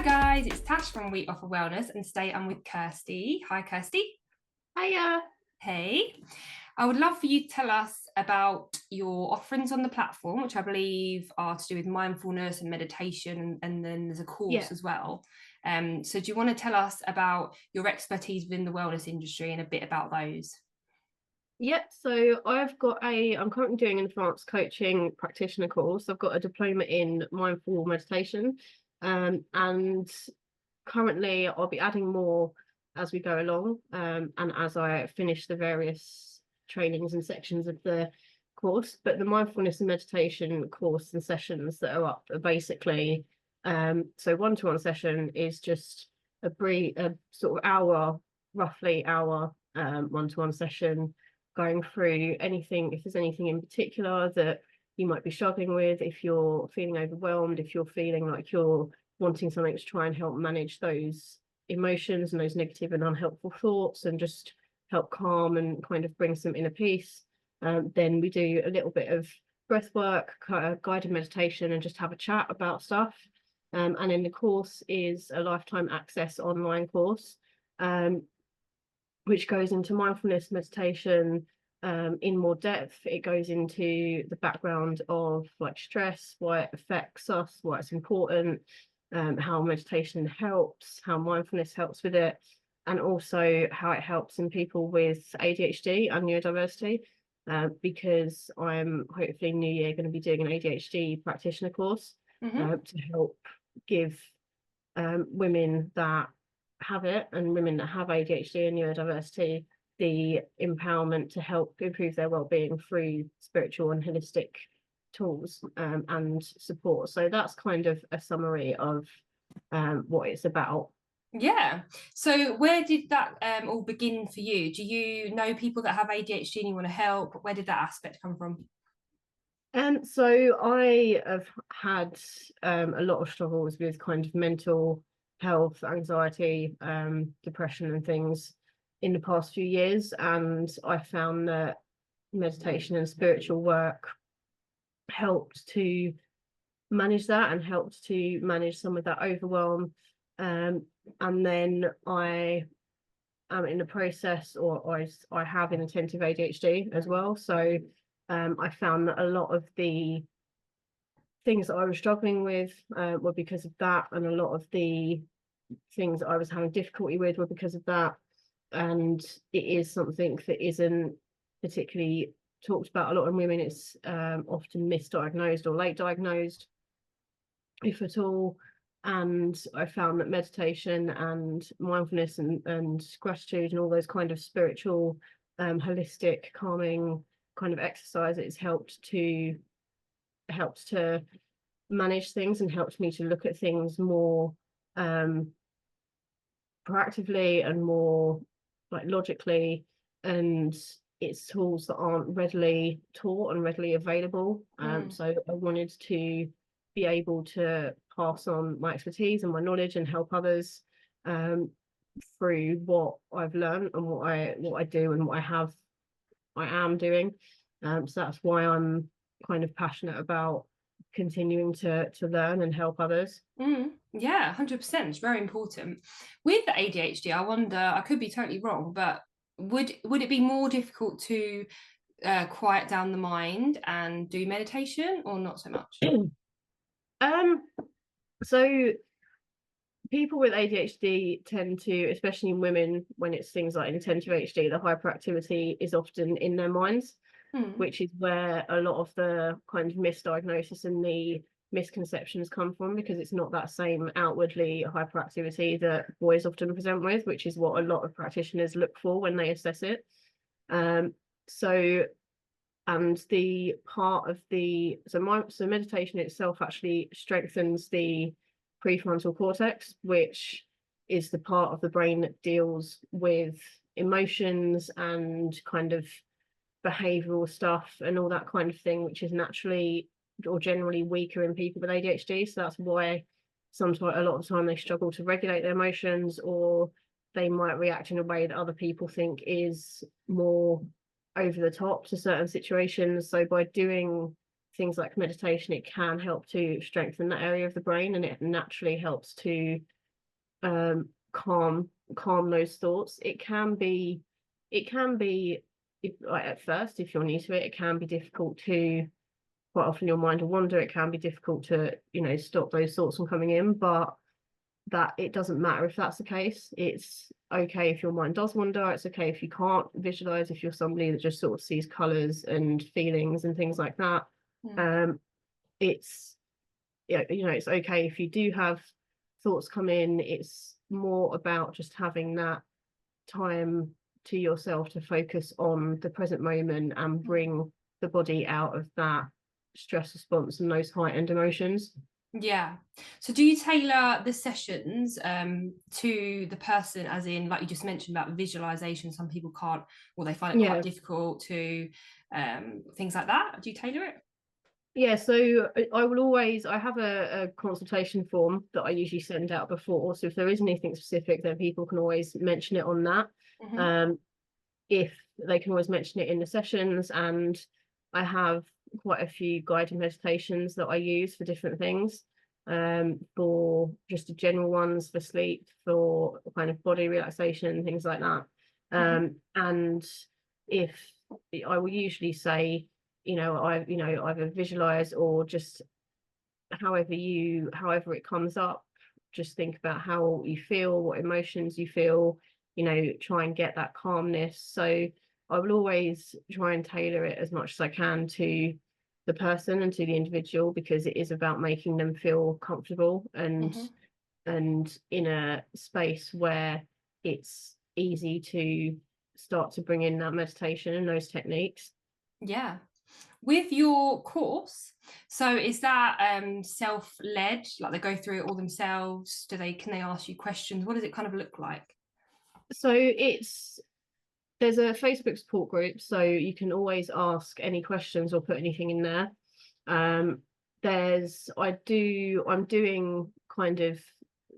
Hi guys, it's Tash from Week Off of Wellness, and today I'm with Kirsty. Hi Kirsty. Hiya. Hey. I would love for you to tell us about your offerings on the platform, which I believe are to do with mindfulness and meditation, and then there's a course Yeah. as well. So do you want to tell us about your expertise within the wellness industry and a bit about those? Yeah. So I'm currently doing an advanced coaching practitioner course. I've got a diploma in mindful meditation. And currently I'll be adding more as we go along. And as I finish the various trainings and sections of the course. But the mindfulness and meditation course and sessions that are up are basically so one-to-one session is just a sort of roughly hour one-to-one session going through anything, if there's anything in particular that you might be struggling with, if you're feeling overwhelmed, if you're feeling like you're wanting something to try and help manage those emotions and those negative and unhelpful thoughts and just help calm and kind of bring some inner peace. Then we do a little bit of breath work, guided meditation, and just have a chat about stuff. And in the course is a lifetime access online course, which goes into mindfulness meditation in more depth. It goes into the background of like stress, why it affects us, why it's important, how meditation helps, how mindfulness helps with it, and also how it helps in people with ADHD and neurodiversity. Because I'm hopefully New Year going to be doing an ADHD practitioner course Mm-hmm. to help give women that have it and women that have ADHD and neurodiversity the empowerment to help improve their well-being through spiritual and holistic tools and support. So that's kind of a summary of what it's about. Yeah. So where did that all begin for you? Do you know people that have ADHD and you want to help? Where did that aspect come from? So I have had a lot of struggles with kind of mental health, anxiety, depression and things in the past few years. And I found that meditation and spiritual work helped to manage that and helped to manage some of that overwhelm. And then I am in the process, or I have inattentive ADHD as well. So I found that a lot of the things that I was struggling with were because of that, and a lot of the things that I was having difficulty with were because of that. And it is something that isn't particularly talked about a lot in women. It's often misdiagnosed or late diagnosed, if at all. And I found that meditation and mindfulness and gratitude and all those kind of spiritual, holistic, calming kind of exercises helped to manage things and helped me to look at things more proactively and more like logically, and it's tools that aren't readily taught and readily available. So I wanted to be able to pass on my expertise and my knowledge and help others through what I've learned and what I do and I am doing. So that's why I'm kind of passionate about continuing to learn and help others. Yeah, 100%. It's very important. With the ADHD, I wonder, I could be totally wrong, but would it be more difficult to quiet down the mind and do meditation, or not so much? Um, so people with ADHD tend to, especially in women, when it's things like inattentive ADHD, the hyperactivity is often in their minds, Hmm. which is where a lot of the kind of misdiagnosis and the misconceptions come from, because it's not that same outwardly hyperactivity that boys often present with, which is what a lot of practitioners look for when they assess it. Um, so and the part of so meditation itself actually strengthens the prefrontal cortex, which is the part of the brain that deals with emotions and kind of behavioral stuff and all that kind of thing, which is naturally or generally weaker in people with ADHD. So that's why sometimes a lot of the time they struggle to regulate their emotions, or they might react in a way that other people think is more over the top to certain situations. So by doing things like meditation, it can help to strengthen that area of the brain, and it naturally helps to calm those thoughts. It can be if, like, at first, if you're new to it, it can be difficult to, quite often your mind will wander. It can be difficult to, stop those thoughts from coming in, but that it doesn't matter if that's the case. It's okay if your mind does wander. It's okay if you can't visualize, if you're somebody that just sort of sees colors and feelings and things like that. It's it's okay if you do have thoughts come in. It's more about just having that time to yourself to focus on the present moment and bring the body out of that stress response and those heightened emotions. Yeah. So do you tailor the sessions to the person, as in, like you just mentioned about visualization, some people can't, or they find it quite difficult to things like that? Do you tailor it? Yeah, so I have a consultation form that I usually send out before. So if there is anything specific, then people can always mention it on that. If they can always mention it in the sessions, and I have quite a few guided meditations that I use for different things, for just the general ones for sleep, for kind of body relaxation, things like that. And if I will usually say, either visualize or just however it comes up, just think about how you feel, what emotions you feel, try and get that calmness. So I will always try and tailor it as much as I can to the person and to the individual, because it is about making them feel comfortable and in a space where it's easy to start to bring in that meditation and those techniques. Yeah. With your course, so is that self-led, like they go through it all themselves? Can they ask you questions? What does it kind of look like? So there's a Facebook support group, so you can always ask any questions or put anything in there. I'm doing kind of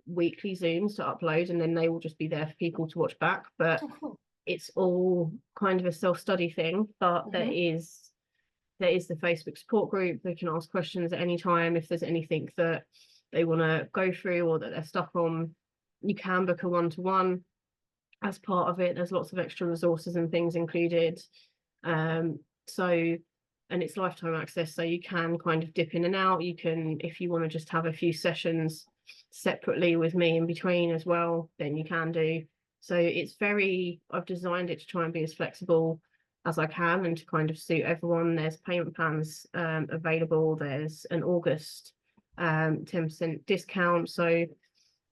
weekly Zooms to upload, and then they will just be there for people to watch back. But Cool. it's all kind of a self-study thing. But there is the Facebook support group. They can ask questions at any time if there's anything that they want to go through or that they're stuck on. You can book a one-to-one as part of it. There's lots of extra resources and things included. And it's lifetime access, so you can kind of dip in and out. You can, if you want to just have a few sessions separately with me in between as well, then you can do. So I've designed it to try and be as flexible as I can and to kind of suit everyone. There's payment plans available. There's an August 10% discount, so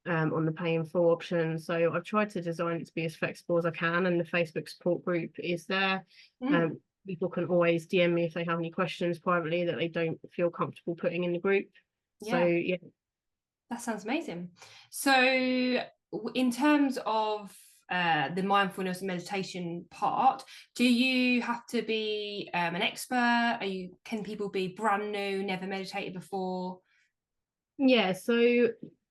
on the pay in full option. So I've tried to design it to be as flexible as I can, and the Facebook support group is there. People can always DM me if they have any questions privately that they don't feel comfortable putting in the group. So yeah, that sounds amazing. So in terms of the mindfulness and meditation part, do you have to be an expert? Can people be brand new, never meditated before? Yeah, so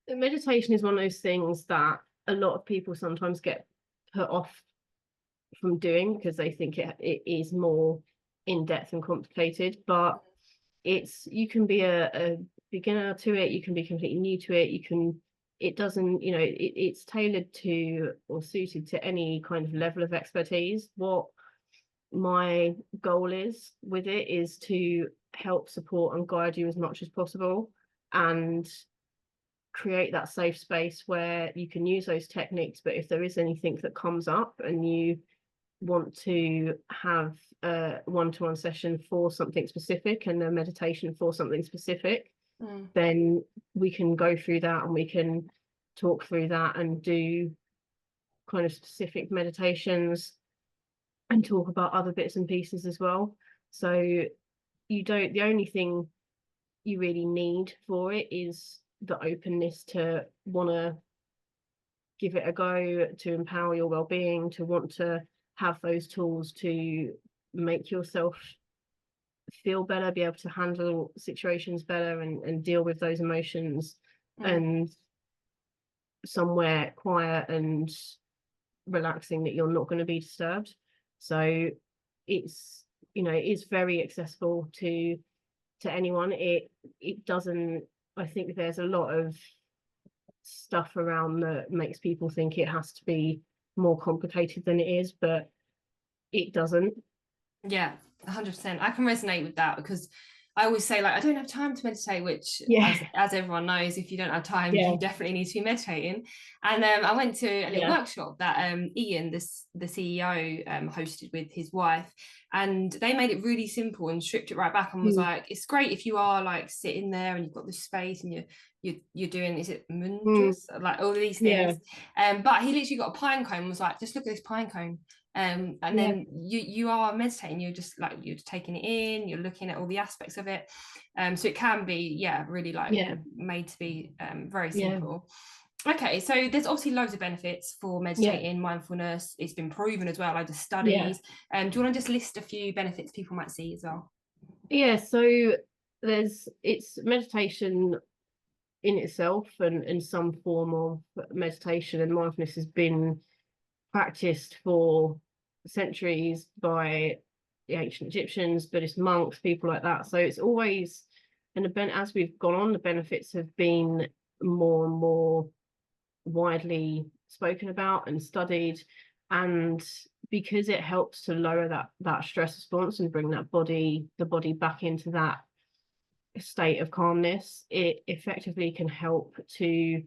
meditation is one of those things that a lot of people sometimes get put off from doing because they think it is more in-depth and complicated. But you can be a beginner to it, you can be completely new to it, it's tailored to or suited to any kind of level of expertise. What my goal is with it is to help support and guide you as much as possible, and create that safe space where you can use those techniques. But if there is anything that comes up and you want to have a one-to-one session for something specific and a meditation for something specific, then we can go through that and we can talk through that and do kind of specific meditations and talk about other bits and pieces as well. So the only thing you really need for it is the openness to want to give it a go, to empower your well-being, to want to have those tools to make yourself feel better, be able to handle situations better and deal with those emotions, and somewhere quiet and relaxing that you're not going to be disturbed. So it is very accessible to to anyone. It doesn't. I think there's a lot of stuff around that makes people think it has to be more complicated than it is, but it doesn't. Yeah, 100%. I can resonate with that, because I always say, like, I don't have time to meditate, which, Yeah, as everyone knows, if you don't have time, yeah, you definitely need to be meditating. And I went to a little yeah. workshop that Ian, the CEO, hosted with his wife, and they made it really simple and stripped it right back, and was Mm, like, it's great if you are like sitting there and you've got this space and you're doing, is it mm, mudras, like all of these yeah, things. But he literally got a pine cone and was like, just look at this pine cone. And yeah, then you are meditating, you're just like, you're taking it in, you're looking at all the aspects of it. So it can be, yeah, really like yeah, made to be very yeah, simple. Okay, so there's obviously loads of benefits for yeah, meditating, mindfulness. It's been proven as well, loads of yeah, studies. Do you want to just list a few benefits people might see as well? yeah. So it's meditation in itself, and some form of meditation and mindfulness has been practiced for centuries by the ancient Egyptians, Buddhist monks, people like that. So it's always, and as we've gone on, the benefits have been more and more widely spoken about and studied. And because it helps to lower that stress response and bring the body back into that state of calmness, it effectively can help to,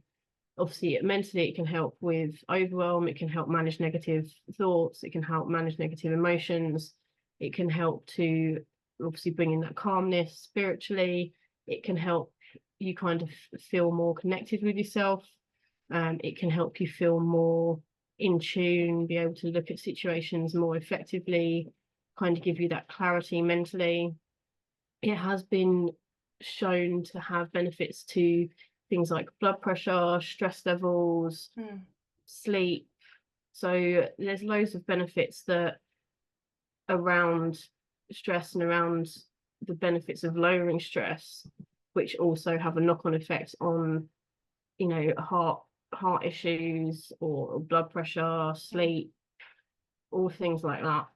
obviously mentally, it can help with overwhelm, it can help manage negative thoughts, it can help manage negative emotions, it can help to obviously bring in that calmness spiritually, it can help you kind of feel more connected with yourself, it can help you feel more in tune, be able to look at situations more effectively, kind of give you that clarity mentally. It has been shown to have benefits to things like blood pressure, stress levels, Mm. sleep. So there's loads of benefits that around stress and around the benefits of lowering stress, which also have a knock-on effect on, heart issues or blood pressure, sleep, all things like that.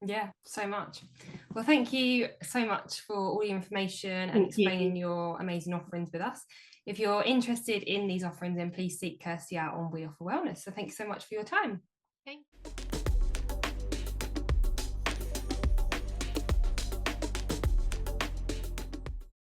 Yeah, so much. Well, thank you so much for all the information and Thank explaining you. your amazing offerings with us. If you're interested in these offerings, then please seek Kirsty out on We Offer Wellness. So thanks so much for your time. Okay.